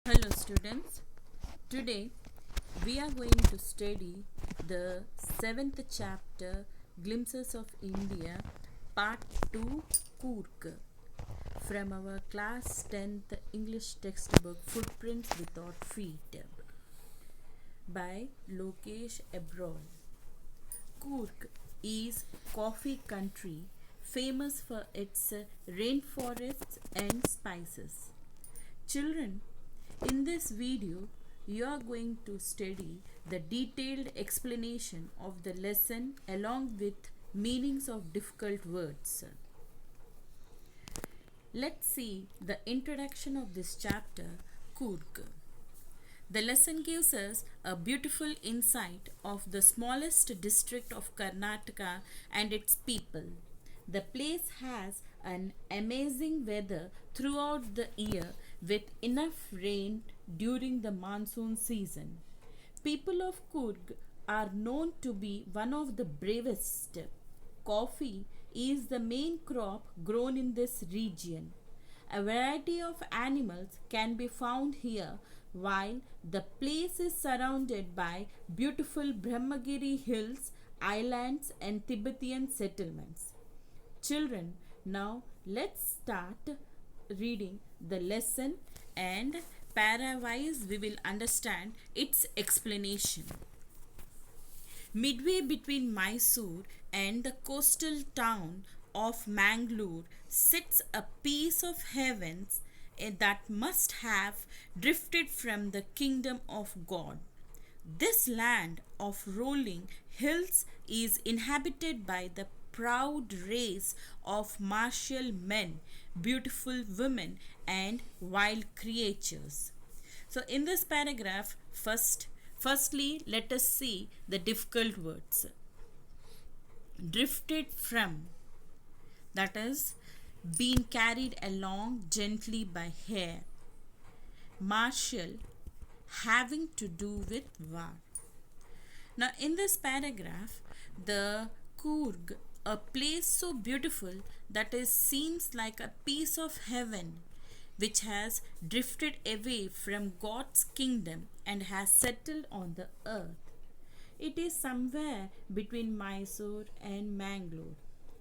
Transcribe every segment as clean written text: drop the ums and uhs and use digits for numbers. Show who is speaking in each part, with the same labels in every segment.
Speaker 1: Hello students, today we are going to study the 7th chapter Glimpses of India part 2 Coorg from our class 10th English textbook Footprints Without Feet by Lokesh Abrol. Coorg is coffee country famous for its rainforests and spices. Children, in this video, you are going to study the detailed explanation of the lesson along with meanings of difficult words. Let's see the introduction of this chapter, Coorg. The lesson gives us a beautiful insight of the smallest district of Karnataka and its people. The place has an amazing weather throughout the year with enough rain during the monsoon season. People of Coorg are known to be one of the bravest. Coffee is the main crop grown in this region. A variety of animals can be found here while the place is surrounded by beautiful Brahmagiri hills, islands, and Tibetan settlements. Children, now let's start reading the lesson and parawise we will understand its explanation. Midway between Mysore and the coastal town of Mangalore sits a piece of heavens that must have drifted from the kingdom of God. This land of rolling hills is inhabited by the proud race of martial men, beautiful women, and wild creatures. So, in this paragraph, firstly, let us see the difficult words. Drifted from, that is, being carried along gently by hair. Martial, having to do with war. Now, in this paragraph, the Coorg, a place so beautiful that it seems like a piece of heaven, which has drifted away from God's kingdom and has settled on the earth. It is somewhere between Mysore and Mangalore.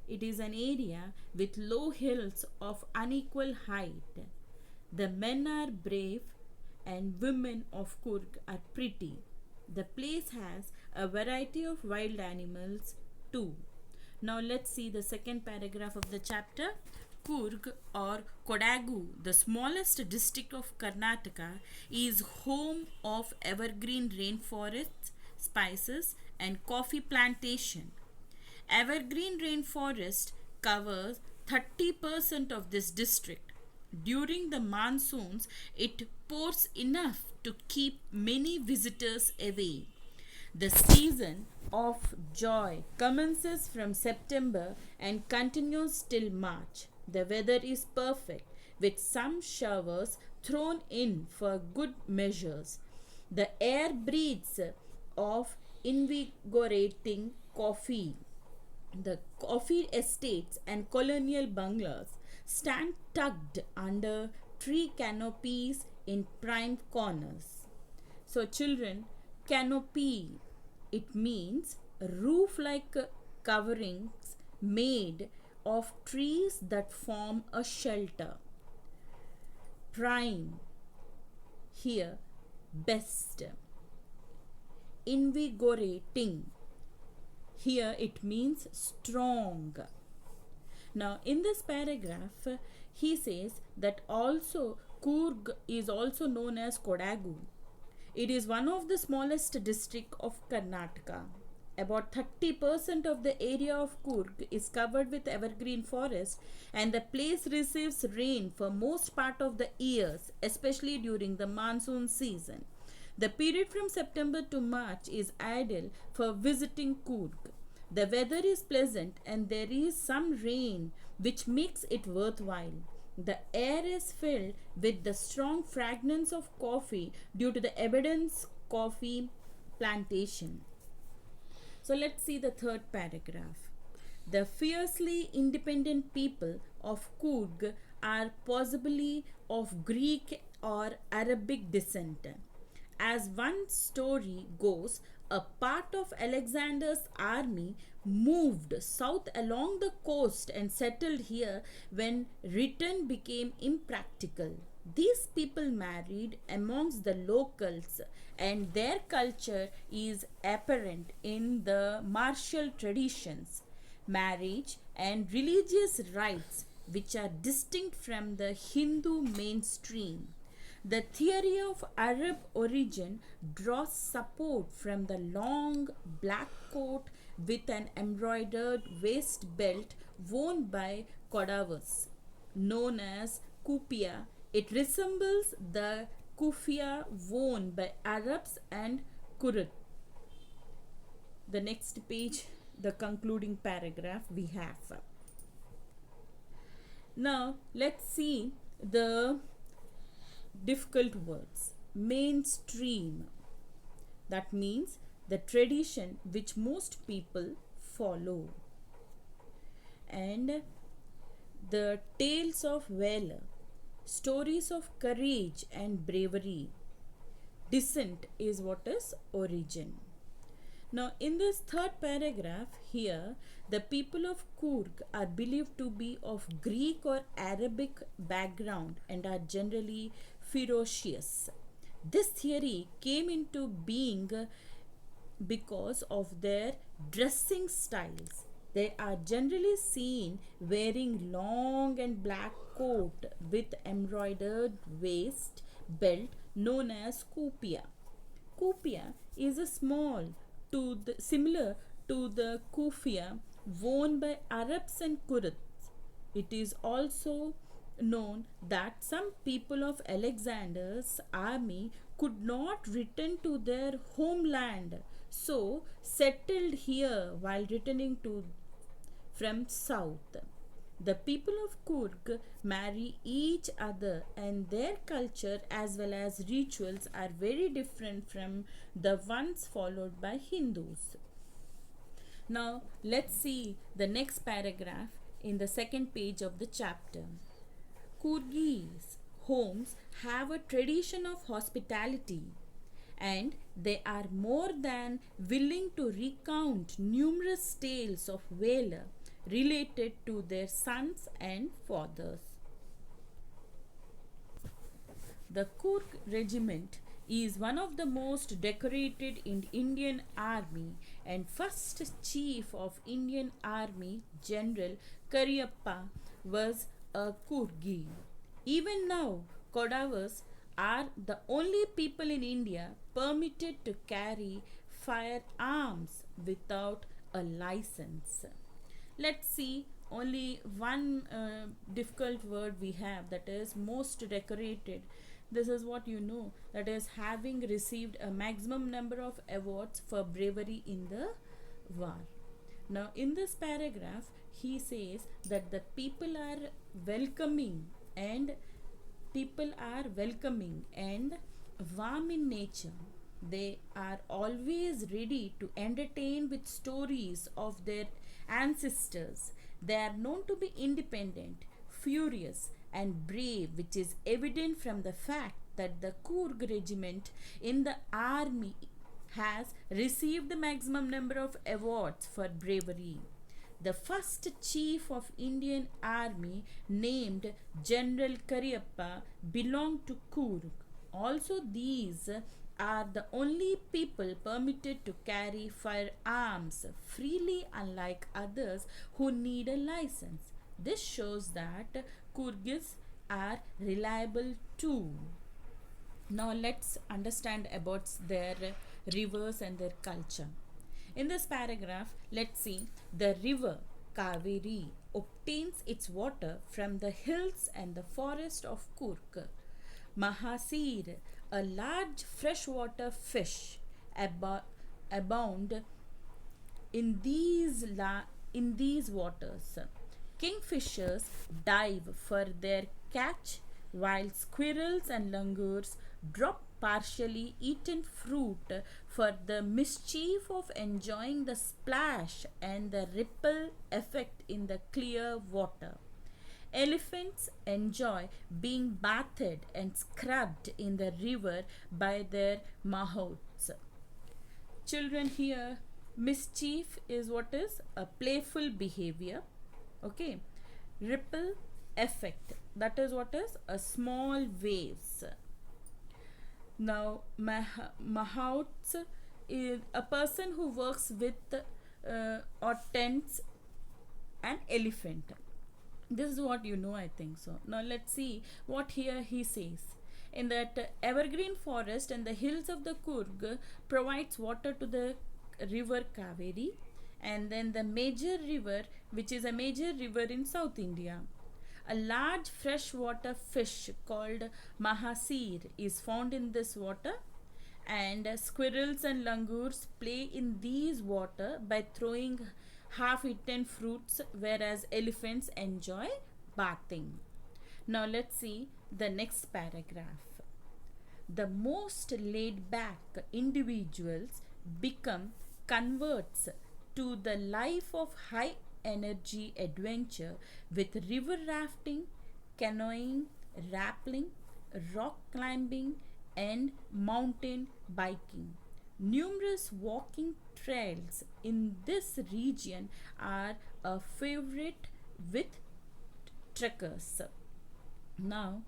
Speaker 1: It is an area with low hills of unequal height. The men are brave and women of Coorg are pretty. The place has a variety of wild animals too. Now let's see the second paragraph of the chapter. Coorg or Kodagu, the smallest district of Karnataka, is home of evergreen rainforests, spices, and coffee plantation. Evergreen rainforest covers 30% of this district. During the monsoons, it pours enough to keep many visitors away. The season of joy commences from September and continues till March. The weather is perfect with some showers thrown in for good measures. The air breathes of invigorating coffee. The coffee estates and colonial bungalows stand tucked under tree canopies in prime corners. So, children, canopy, it means roof like coverings made of trees that form a shelter. Prime, here, best. Invigorating, here it means strong. Now, in this paragraph, he says that also Coorg is also known as Kodagu. It is one of the smallest district of Karnataka. About 30% of the area of Coorg is covered with evergreen forest, and the place receives rain for most part of the years, especially during the monsoon season. The period from September to March is ideal for visiting Coorg. The weather is pleasant and there is some rain which makes it worthwhile. The air is filled with the strong fragrance of coffee due to the abundance coffee plantation. So let's see the third paragraph. The fiercely independent people of Coorg are possibly of Greek or Arabic descent. As one story goes, a part of Alexander's army moved south along the coast and settled here when return became impractical. These people married amongst the locals, and their culture is apparent in the martial traditions, marriage, and religious rites, which are distinct from the Hindu mainstream. The theory of Arab origin draws support from the long black coat with an embroidered waist belt worn by Kodavas, known as kupia. It resembles the kufia worn by Arabs and Kurit. The next page, the concluding paragraph we have. Now, let's see the difficult words. Mainstream, that means the tradition which most people follow, and the tales of valor, stories of courage and bravery. Descent is what is origin. Now, in this third paragraph here, the people of Coorg are believed to be of Greek or Arabic background and are generally ferocious. This theory came into being because of their dressing styles. They are generally seen wearing long and black coat with embroidered waist belt known as kupia. Kupia is a small similar to the kufia worn by Arabs and Kurds. It is also known that some people of Alexander's army could not return to their homeland, so settled here while returning to from south. The people of Kurg marry each other, and their culture as well as rituals are very different from the ones followed by Hindus. Now, let's see the next paragraph in the second page of the chapter. Kurgis homes have a tradition of hospitality, and they are more than willing to recount numerous tales of valor related to their sons and fathers. The Kurg regiment is one of the most decorated in Indian army, and first chief of Indian army General Cariappa was a Kurgi. Even now, Kodavas are the only people in India permitted to carry firearms without a license. Let's see only one difficult word we have, that is most decorated. This is what you know, that is having received a maximum number of awards for bravery in the war. Now, in this paragraph, he says that the people are welcoming and warm in nature. They are always ready to entertain with stories of their ancestors. They are known to be independent, furious, and brave, which is evident from the fact that the Kurg regiment in the army has received the maximum number of awards for bravery. The first chief of Indian army, named General Cariappa, belonged to Kurg. Also, these are the only people permitted to carry firearms freely, unlike others who need a license. This shows that Kurgis are reliable too. Now let's understand about their rivers and their culture. In this paragraph, let's see the river Kaveri obtains its water from the hills and the forest of Kurk. Mahasir, a large freshwater fish, abound in these waters. Kingfishers dive for their catch, while squirrels and langurs drop partially eaten fruit for the mischief of enjoying the splash and the ripple effect in the clear water. Elephants enjoy being bathed and scrubbed in the river by their mahouts. Children, here mischief is what is a playful behavior. Okay. Ripple effect, that is what is a small waves. Now mahouts is a person who works with or tends an elephant. This is what you know, I think so. Now let's see what here he says. In that evergreen forest and the hills of the Kurg provides water to the river Kaveri, and then the major river, which is a major river in South India. A large freshwater fish called mahasir is found in this water, and squirrels and langurs play in these water by throwing half-eaten fruits, whereas elephants enjoy bathing. Now let's see the next paragraph. The most laid back individuals become converts to the life of high energy adventure with river rafting, canoeing, rappelling, rock climbing, and mountain biking. Numerous walking trails in this region are a favorite with trekkers. Now,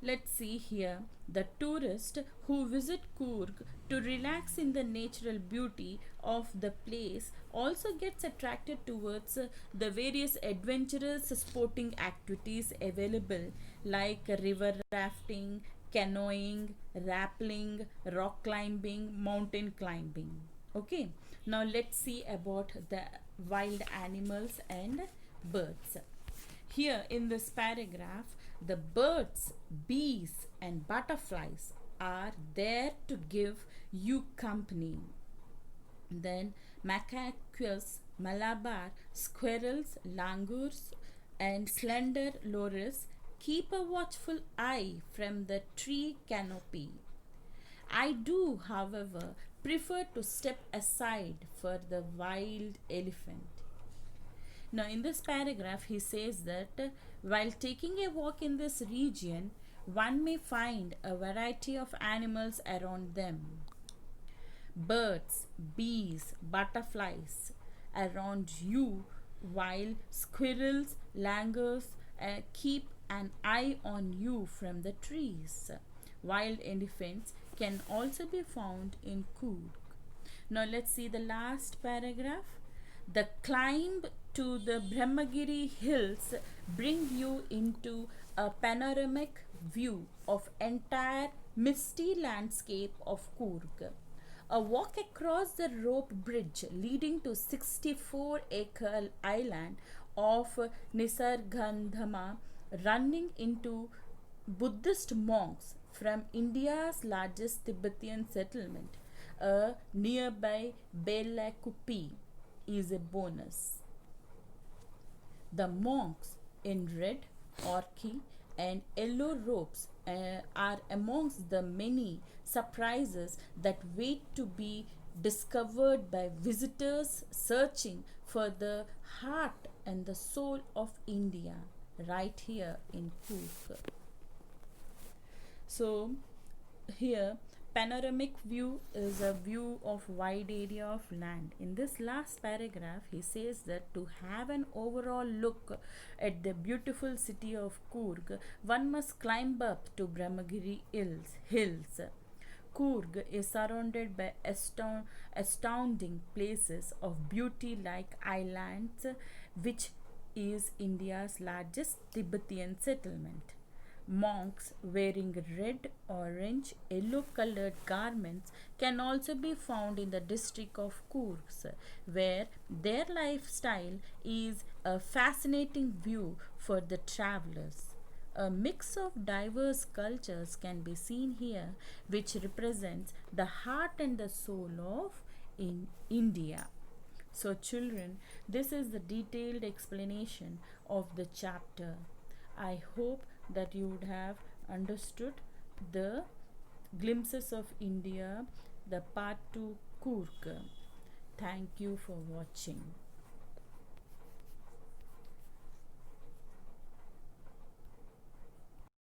Speaker 1: let's see here the tourists who visit Coorg to relax in the natural beauty of the place also gets attracted towards the various adventurous sporting activities available like river rafting, canoeing, rappelling, rock climbing, mountain climbing. Okay, now let's see about the wild animals and birds. Here in this paragraph, the birds, bees, and butterflies are there to give you company. Then macaques, Malabar, squirrels, langurs, and slender loris keep a watchful eye from the tree canopy. I do, however, prefer to step aside for the wild elephant. Now, in this paragraph, he says that while taking a walk in this region, one may find a variety of animals around them. Birds, bees, butterflies around you, while squirrels, langurs keep an eye on you from the trees. Wild elephants can also be found in Coorg. Now, let's see the last paragraph. The climb to the Brahmagiri hills bring you into a panoramic view of entire misty landscape of Coorg. A walk across the rope bridge leading to 64-acre island of Nisargandhama running into Buddhist monks from India's largest Tibetan settlement, a nearby Belakupi, is a bonus. The monks in red, orchi, and yellow robes are amongst the many surprises that wait to be discovered by visitors searching for the heart and the soul of India right here in Coorg. So, here panoramic view is a view of wide area of land. In this last paragraph, he says that to have an overall look at the beautiful city of Coorg, one must climb up to Brahmagiri hills. Coorg is surrounded by astounding places of beauty like islands, which is India's largest Tibetan settlement. Monks wearing red, orange, yellow colored garments can also be found in the district of Coorg, where their lifestyle is a fascinating view for the travelers. A mix of diverse cultures can be seen here, which represents the heart and the soul of India. So, children, this is the detailed explanation of the chapter. I hope that you would have understood the glimpses of India, the part 2 Coorg. Thank you for watching.